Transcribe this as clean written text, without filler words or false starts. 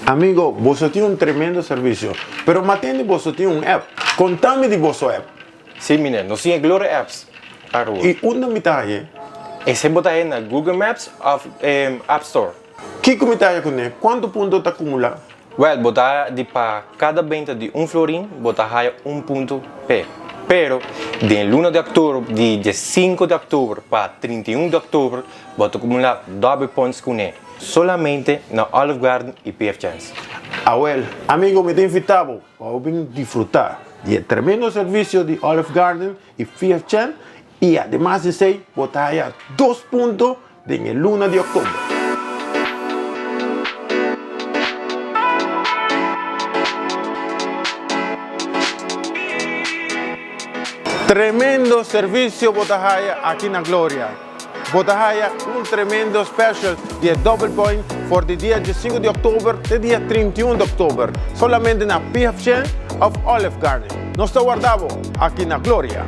Amigo, vos tiene un tremendo servicio, pero Matende vos tiene un app. Contame de vos app. Sim, meneer. Nós zien Gloria Apps. Y una mitad, Esse botar aí na Google Maps of App Store. ¿qué mitad con él? ¿Cuántos puntos te acumula? Well, botar de para cada venta de florín, botar aí ponto P. Pero, de 1 de outubro, de 5 de outubro para 31 de outubro, botar acumular 2 pontos com ele. Solamente na Olive Garden e PF Chance. Amigo, me te invitamos para disfrutar del tremendo servicio de Olive Garden y PF Chang y además de 6, botar 2 puntos en el 1 de octubre. Tremendo servicio Botahaya aquí en la Gloria. Botahaya un tremendo special de double point por el día 5 de octubre y el día 31 de octubre. Solamente en la PF Chang of Olive Garden. Nos guardamos aquí en la Gloria.